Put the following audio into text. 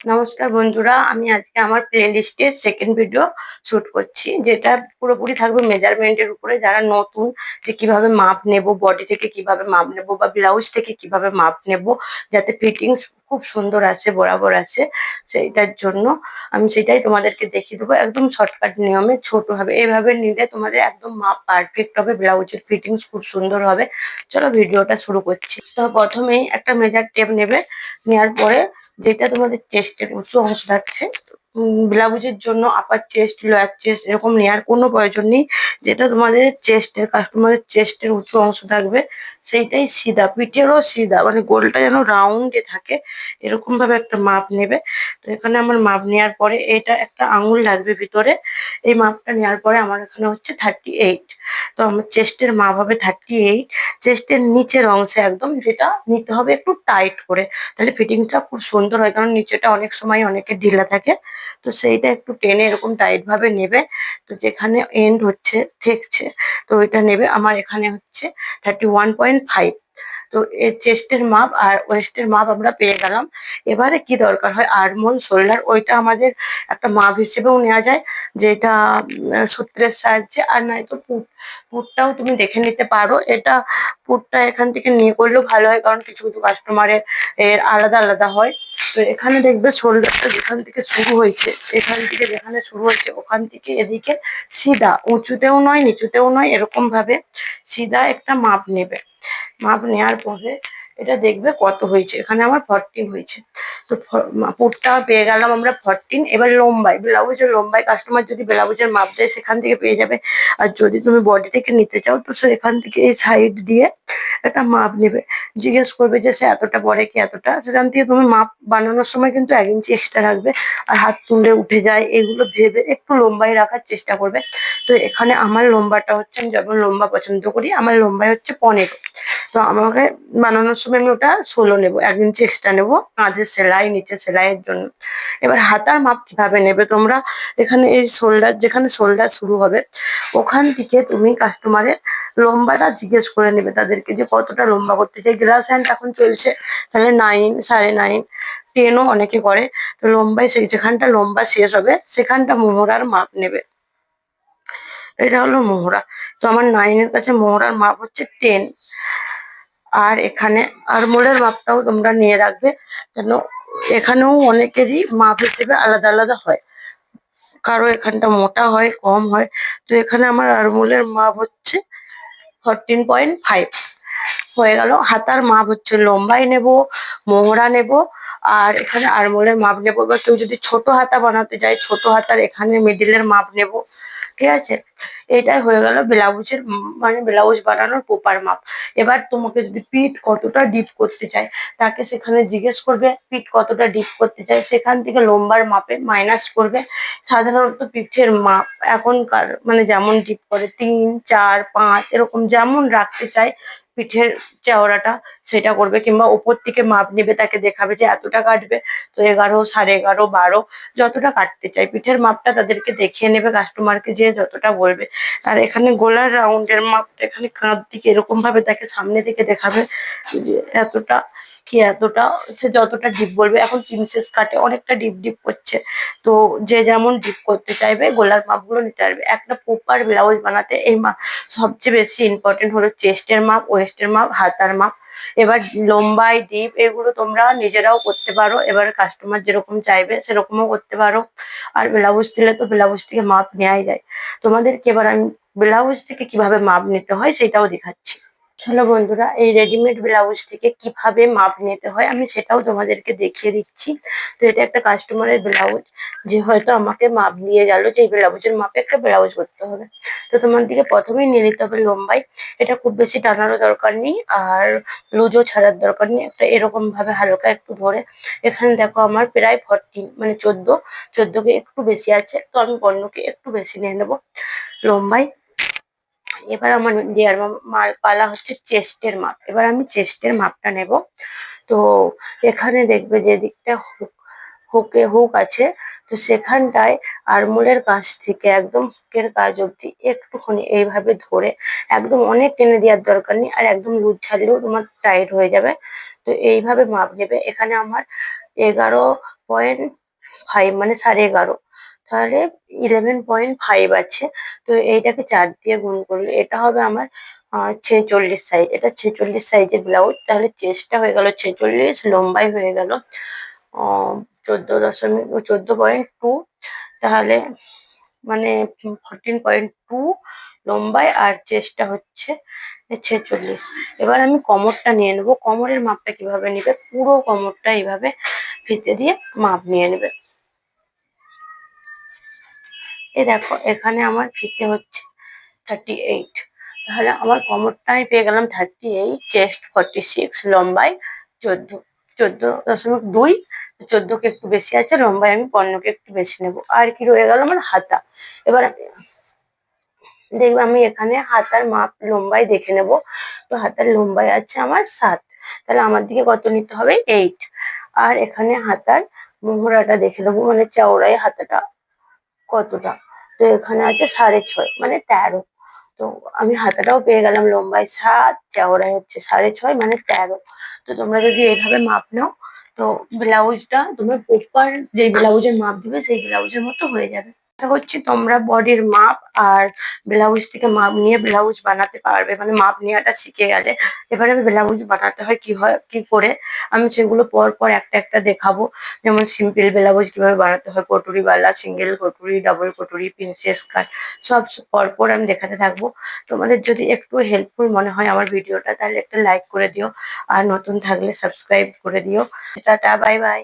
নমস্কার বন্ধুরা, আমি আজকে আমার প্লে লিস্টের সেকেন্ড ভিডিও শুট করছি, যেটা পুরোপুরি থাকবে মেজারমেন্টের উপরে। যারা নতুন, যে কিভাবে মাপ নেব, বডি থেকে কিভাবে মাপ নেব বা ব্লাউজ থেকে কিভাবে মাপ নেব যাতে ফিটিংস খুব সুন্দর আসে, বরাবর আসে, সেইটার জন্য আমি সেটাই তোমাদেরকে দেখিয়ে দেবো একদম শর্টকাট নিয়মে, ছোট হবে। এইভাবে নিলে তোমাদের একদম মাপ পারফেক্ট হবে, ব্লাউজের ফিটিংস খুব সুন্দর হবে। চলো ভিডিওটা শুরু করছি। তো প্রথমেই একটা মেজার টেপ নেবে, নেওয়ার পরে যেটা তোমাদের চেস্টের উঁচু অংশ থাকছে, ব্লাউজের জন্য আপার চেস্ট, লোয়ার চেস্ট এরকম নেওয়ার কোনো প্রয়োজন নেই। যেটা তোমাদের কাস্টমারের চেস্টের উঁচু অংশ থাকবে সেইটাই সিধা, পিঠেরও সিধা, মানে গোলটা যেন রাউন্ডে থাকে, এরকম ভাবে একটা মাপ নেবে। তো এখানে আমার মাপ নেওয়ার পরে এটা একটা আঙুল লাগবে ভিতরে। এই মাপটা নেওয়ার পরে আমার এখানে হচ্ছে 38। তো আমার চেস্টের মাপ হবে 38। চেস্টের নিচের অংশে একদম, যেটা নিতে হবে একটু টাইট করে, তাহলে ফিটিংটা খুব সুন্দর হয়, কারণ নিচেটা অনেক সময় অনেকে ঢিলা থাকে। তো সেইটা একটু টেনে এরকম টাইট ভাবে নেবে। তো যেখানে এন্ড হচ্ছে, ঠেকছে, তো ওইটা নেবে। আমার এখানে হচ্ছে 31.5। তো এর চেস্টের মাপ আর ওয়েস্টের মাপ আমরা পেয়ে গেলাম। এবারে কি দরকার হয়, আর্মহোল, শোল্ডার, ওইটা আমাদের একটা মাপ হিসেবেও নেওয়া যায়, যেটা সূত্রের সাহায্যে, আর নয়তো পুটটাও তুমি দেখে নিতে পারো। এটা পুটটা এখান থেকে নিয়ে করলেও ভালো হয়, কারণ কিছু কিছু কাস্টমারের এর আলাদা আলাদা হয়। তো এখানে দেখবে শোল্ডারটা যেখান থেকে শুরু হয়েছে, এখান থেকে যেখানে শুরু হয়েছে ওখান থেকে এদিকে সিধা, উঁচুতেও নয় নিচুতেও নয়, এরকম ভাবে সিধা একটা মাপ নেবে। মাপ নেওয়ার পরে এটা দেখবে কত হয়েছে। এখানে আমার 14 হয়েছে। তো পুটটা পেয়ে গেলাম আমরা 14। এবার লম্বাই, ব্লাউজের লম্বাই কাস্টমার যদি ব্লাউজের মাপ দেয় সেখান থেকে পেয়ে যাবে। আর যদি তুমি বডি থেকে নিতে চাও, তো সে এখান থেকে এই সাইড দিয়ে একটা মাপ নেবে। জিজ্ঞেস করবে যে সে এতটা পরে কি এতটা, সেখান থেকে তুমি মাপ বানানোর সময় কিন্তু 1 ইঞ্চি এক্সট্রা রাখবে। আর হাত তুললে উঠে যায়, এগুলো ভেবে একটু লম্বাই রাখার চেষ্টা করবে। তো এখানে আমার লম্বাটা হচ্ছে, আমি যেমন লম্বা পছন্দ করি, আমার লম্বাই হচ্ছে 15। তো আমাকে বানানোর সময় আমি ওটা 16 নেবো, 1 ইঞ্চি এক্সট্রা নেবো কাঁধের সেলাই, নিচে সেলাইয়ের জন্য। এবার হাতার মাপ কিভাবে নেবে তোমরা, এখানে এই শোল্ডার, যেখানে শোল্ডার শুরু হবে ওখান থেকে তুমি কাস্টমারের লম্বাটা জিজ্ঞেস করে নেবে তাদেরকে, যে কতটা লম্বা করতে চাই। গ্লাস হ্যান্ড এখন চলছে, তাহলে 9, 9.5, 10ও অনেকে করে। তো লম্বাই, সেই যেখানটা লম্বা শেষ হবে সেখানটা মোহরার মাপ নেবে। এটা হলো মোহরা। তো আমার 9-এর কাছে মোহরার মাপ হচ্ছে 10। আর এখানে আরমোলের মাপটাও তোমরা নিয়ে রাখবে, কেন এখানেও অনেকেরই মাপ হিসেবে আলাদা আলাদা হয়, কারো এখানটা মোটা হয়, কম হয়। তো এখানে আমার আরমোলের মাপ হচ্ছে 14.5 হয়ে গেল। হাতার মাপ হচ্ছে লম্বাই নেব, মোহরা নেব, আর এখানে আরমোলের মাপ নেব। বা কেউ যদি ছোট হাতা বানাতে চায়, ছোট হাতার এখানে মিডিলের মাপ নেব। ঠিক আছে, এটাই হয়ে গেল ব্লাউজের, মানে ব্লাউজ বানানোর প্রপার মাপ। এবার তোমাকে যদি পিঠ কতটা ডিপ করতে চায়, তাকে সেখানে জিজ্ঞেস করবে পিঠ কতটা ডিপ করতে চায়, সেখান থেকে লম্বার মাপে মাইনাস করবে। সাধারণত পিঠের মাপ এখনকার, মানে যেমন ডিপ করে 3, 4, 5 এরকম যেমন রাখতে চায় পিঠের চওড়াটা, সেটা করবে। কিংবা ওপর থেকে মাপ নেবে, তাকে দেখাবে যে এতটা কাটবে। তো 11, 11.5, 12 যতটা কাটতে চাই পিঠের মাপটা তাদেরকে দেখিয়ে নেবে, কাস্টমারকে যে যতটা বলবে। আর এখানে গলার রাউন্ডের মাপটা এখানে কাঁধ দিকে এরকম ভাবে তাকে সামনে থেকে দেখাবে যে এতটা কি এতটা, সে যতটা ডিপ বলবে। এখন প্রিন্সেস কাটে অনেকটা ডিপ ডিপ করছে, তো যে যেমন ডিপ করতে চাইবে গলার মাপগুলো নিতে পারবে। একটা প্রপার ব্লাউজ বানাতে এই মাপ সবচেয়ে বেশি ইম্পর্টেন্ট হলো চেস্টের মাপ, ওয়েস্টের মাপ, হাতার মাপ। এবার লম্বাই, ডিপ এগুলো তোমরা নিজেরাও করতে পারো, এবার কাস্টমার যেরকম চাইবে সেরকমও করতে পারো। আর ব্লাউজ দিলে তো ব্লাউজ থেকে মাপ নেওয়াই যায়। তোমাদেরকে এবার আমি ব্লাউজ থেকে কিভাবে মাপ নিতে হয় সেটাও দেখাচ্ছি। চলো বন্ধুরা, এই রেডিমেড ব্লাউজ থেকে কিভাবে মাপ নিতে হয় আমি সেটাও তোমাদেরকে দেখিয়ে দিচ্ছি। তো এটা একটা কাস্টমারের ব্লাউজ, যে হয়তো আমাকে মাপ দিয়ে গেল যে এই ব্লাউজের মাপে একটা ব্লাউজ করতে হবে। তো তোমাদেরকে প্রথমেই নিয়ে নিতে হবে লম্বাই। এটা খুব বেশি টানারও দরকার নেই, আর লুজও ছাড়ার দরকার নেই। একটা এরকম ভাবে হালকা একটু ধরে, এখানে দেখো আমার প্রায় 14, মানে 14, 14কে একটু বেশি আছে, তো আমি 15কে একটু বেশি নিয়ে নেবো লম্বাই। এবার আমার দেয়ার মাল পালা হচ্ছে চেস্টের মাপ। এবার আমি চেস্টের মাপটা নেব। তো এখানে দেখবে যে দিকটা হুক আছে, তো সেখানটায় আরমোলের কাছ থেকে একদম হুকের কাজ অব্দি একটুখানি এইভাবে ধরে, একদম অনেক টেনে দেওয়ার দরকার নেই, আর একদম লুজ ছাড়লেও তোমার টাইট হয়ে যাবে। তো এইভাবে মাপ নেবে। এখানে আমার 11.5 মানে 11.5, তাহলে 11.5 আছে। তো এইটাকে 4 দিয়ে গুণ করলে এটা হবে আমার 46 সাইজ। এটা 46 সাইজের ব্লাউজ। তাহলে চেস্টটা হয়ে গেল 46, লম্বাই হয়ে গেল 14.2, তাহলে মানে 14.2 লম্বায়, আর চেস্টটা হচ্ছে 46। এবার আমি কোমরটা নিয়ে নেবো। কোমরের মাপটা কিভাবে নিবে, পুরো কোমরটা এইভাবে ফিতে দিয়ে মাপ নিয়ে নেবে। এই দেখো এখানে আমার ফিতে হচ্ছে 38, তাহলে আমার কোমরটা আমি পেয়ে গেলাম 38, চেস্ট 46, লম্বায় 14, 14.2। 14 কে একটু বেশি আছে, লম্বায় আমি 15 কে একটু বেশি নেবো। আর কি রয়ে গেল আমার হাতা। এবার দেখবে আমি এখানে হাতার মাপ লম্বাই দেখে নেব। তো হাতার লম্বাই আছে আমার 7, তাহলে আমার দিকে কত নিতে হবে 8। আর এখানে হাতার মোহরাটা দেখে নেবো, মানে চওড়াই হাতাটা কতটা। তো এখানে আছে 6.5 মানে 13। তো আমি হাতাটাও পেয়ে গেলাম, লম্বায় 7, চওড়ায় হচ্ছে 6.5 মানে 13। তো তোমরা যদি এইভাবে মাপ নাও, তো ব্লাউজটা তোমরা প্রপার যে ব্লাউজের মাপ দিবে সেই ব্লাউজের মতো হয়ে যাবে। আশা করছি তোমরা বডির মাপ আর ব্লাউজ থেকে মাপ নিয়ে ব্লাউজ বানাতে পারবে, মানে মাপ নেওয়াটা শিখে গেলে এবারে ব্লাউজ বানাতে হয় কি করে আমি সেগুলো পর পর একটা একটা দেখাবো। যেমন সিম্পল ব্লাউজ কিভাবে বানাতে হয়, কটুরি বালা, সিঙ্গেল কটুরি, ডাবল কটুরি, প্রিন্সেস কাট, সব পর পর আমি দেখাতে থাকবো। তোমাদের যদি একটু হেল্পফুল মনে হয় আমার ভিডিওটা, তাহলে একটা লাইক করে দিও, আর নতুন থাকলে সাবস্ক্রাইব করে দিও। Tata, bye bye.